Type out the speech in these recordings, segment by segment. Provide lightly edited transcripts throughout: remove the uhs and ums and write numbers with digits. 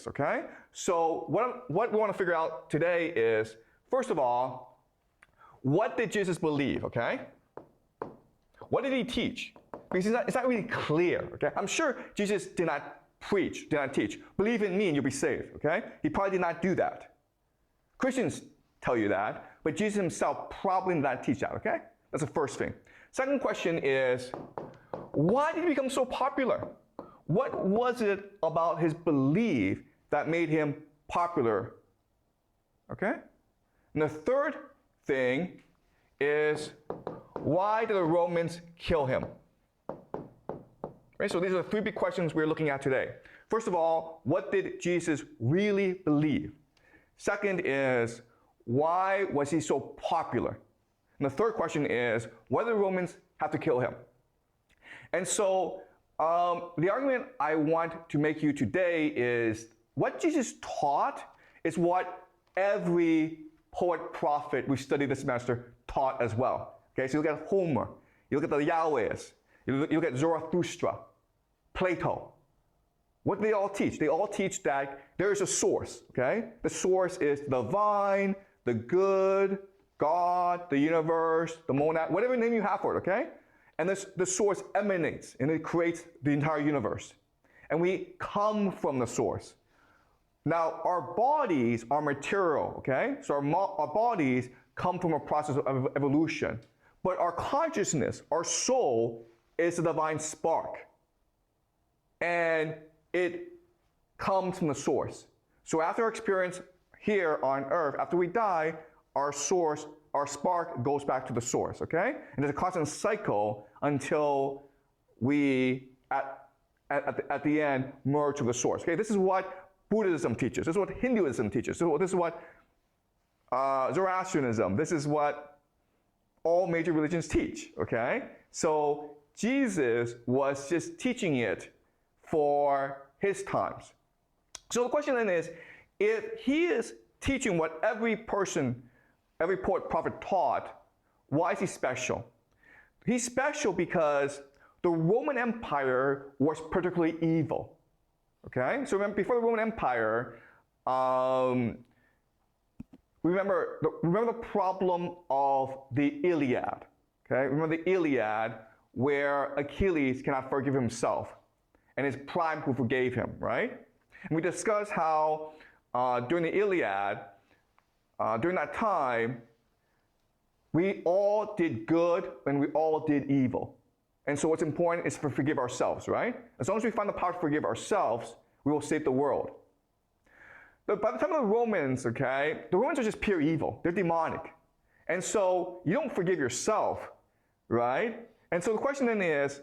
Okay? So what we want to figure out today is, first of all, what did Jesus believe, okay? What did he teach? Because it's not really clear, okay? I'm sure Jesus did not preach, did not teach. Believe in me and you'll be saved, okay? He probably did not do that. Christians tell you that, but Jesus himself probably did not teach that, okay? That's the first thing. Second question is, why did he become so popular? What was it about his belief that made him popular? Okay? And the third thing is, why did the Romans kill him? Right, so these are the three big questions we're looking at today. First of all, what did Jesus really believe? Second is, why was he so popular? And the third question is, why did the Romans have to kill him? And so the argument I want to make you today is what Jesus taught is what every poet, prophet we studied this semester taught as well. Okay, so you look at Homer, you look at the Yahwehs, you look at Zarathustra, Plato. What do they all teach? They all teach that there is a source, okay? The source is the divine, the good, God, the universe, the monad, whatever name you have for it, okay? And the source emanates and it creates the entire universe. And we come from the source. Now, our bodies are material, okay? So our bodies come from a process of evolution. But our consciousness, our soul, is the divine spark. And it comes from the source. So after our experience here on earth, after we die, our source, our spark goes back to the source, okay? And there's a constant cycle until we, at the end, merge with the source, okay? This is what Buddhism teaches. This is what Hinduism teaches. This is what Zoroastrianism, this is what all major religions teach, okay? So Jesus was just teaching it for his times. So the question then is, if he is teaching what every person, every poet, prophet taught, why is he special? He's special because the Roman Empire was particularly evil. Okay? So remember, before the Roman Empire, remember the problem of the Iliad. Okay? Remember the Iliad where Achilles cannot forgive himself and it's Priam who forgave him, right? And we discussed how during the Iliad, during that time, we all did good and we all did evil. And so what's important is to forgive ourselves, right? As long as we find the power to forgive ourselves, we will save the world. But by the time of the Romans, okay, the Romans are just pure evil. They're demonic. And so you don't forgive yourself, right? And so the question then is,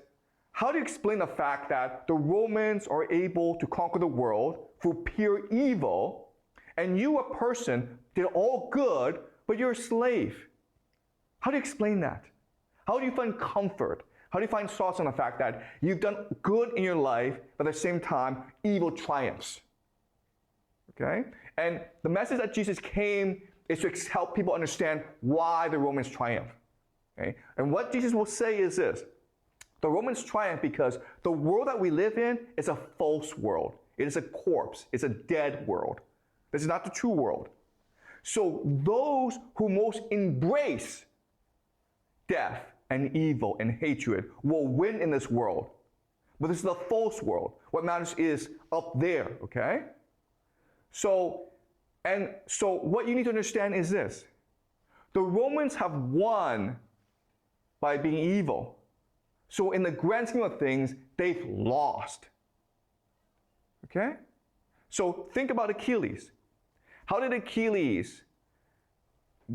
how do you explain the fact that the Romans are able to conquer the world through pure evil, and you, a person, did all good, but you're a slave? How do you explain that? How do you find comfort? How do you find solace in the fact that you've done good in your life, but at the same time, evil triumphs? Okay? And the message that Jesus came is to help people understand why the Romans triumph. Okay? And what Jesus will say is this: the Romans triumph because the world that we live in is a false world. It is a corpse. It's a dead world. This is not the true world. So those who most embrace death and evil and hatred will win in this world. But this is the false world. What matters is up there, okay? So what you need to understand is this: the Romans have won by being evil. So in the grand scheme of things, they've lost. Okay? So think about Achilles. How did Achilles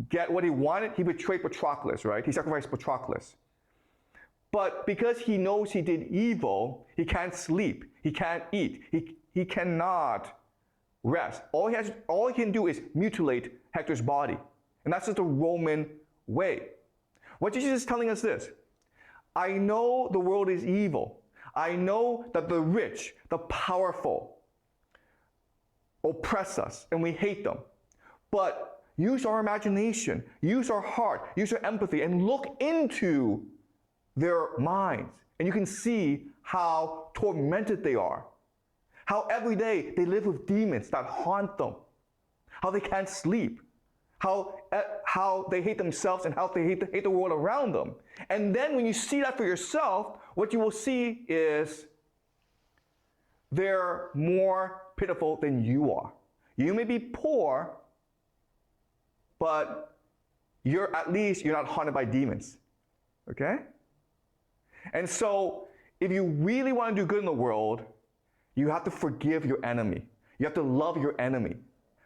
get what he wanted? He betrayed Patroclus, right? He sacrificed Patroclus. But because he knows he did evil, he can't sleep, he can't eat, he cannot rest. All he can do is mutilate Hector's body. And that's just the Roman way. What Jesus is telling us this: I know the world is evil. I know that the rich, the powerful, oppress us and we hate them. But use our imagination, use our heart, use our empathy, and look into their minds. And you can see how tormented they are, How every day they live with demons that haunt them. How they can't sleep. How they hate themselves and how they hate the world around them. And then when you see that for yourself, what you will see is they're more pitiful than you are. You may be poor, but at least you're not haunted by demons. Okay? And so, if you really want to do good in the world, you have to forgive your enemy. You have to love your enemy.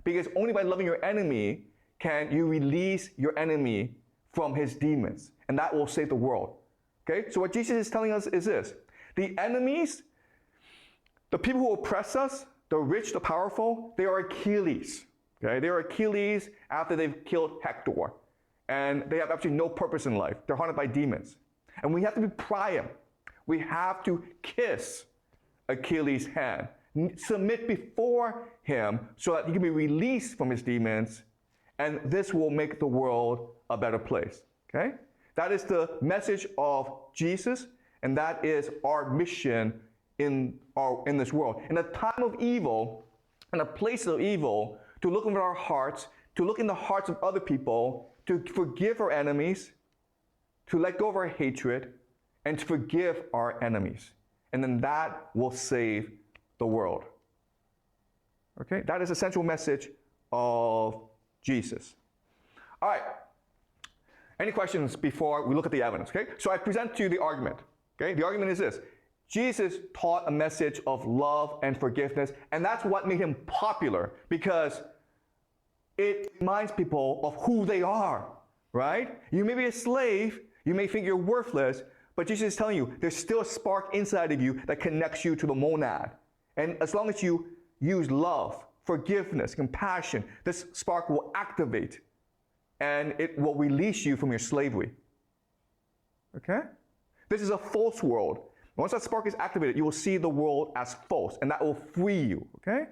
Because only by loving your enemy can you release your enemy from his demons. And that will save the world. Okay? So what Jesus is telling us is this. The enemies, the people who oppress us, the rich, the powerful, they are Achilles. Okay? They are Achilles after they've killed Hector. And they have absolutely no purpose in life. They're haunted by demons. And we have to be priam. We have to kiss Achilles' hand. Submit before him so that he can be released from his demons. And this will make the world a better place. Okay? That is the message of Jesus. And that is our mission in this world. In a time of evil, in a place of evil, to look into our hearts, to look in the hearts of other people, to forgive our enemies, to let go of our hatred, and to forgive our enemies. And then that will save the world. Okay? That is the central message of Jesus. All right. Any questions before we look at the evidence? Okay? So I present to you the argument. Okay? The argument is this. Jesus taught a message of love and forgiveness, and that's what made him popular, because it reminds people of who they are, right? You may be a slave, you may think you're worthless, but Jesus is telling you there's still a spark inside of you that connects you to the monad. And as long as you use love, forgiveness, compassion, this spark will activate and it will release you from your slavery. Okay? This is a false world. Once that spark is activated, you will see the world as false, and that will free you, okay?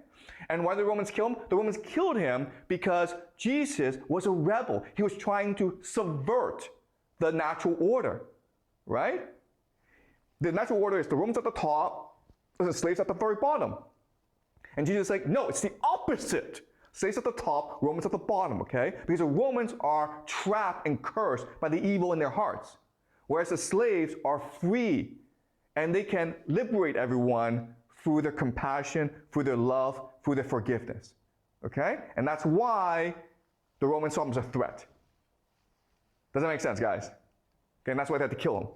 And why did the Romans kill him? The Romans killed him because Jesus was a rebel. He was trying to subvert the natural order, right? The natural order is the Romans at the top, the slaves at the very bottom. And Jesus is like, no, it's the opposite. Slaves at the top, Romans at the bottom, okay? Because the Romans are trapped and cursed by the evil in their hearts, whereas the slaves are free. And they can liberate everyone through their compassion, through their love, through their forgiveness. Okay? And that's why the Romans saw him as a threat. Does that make sense, guys? Okay, and that's why they had to kill him.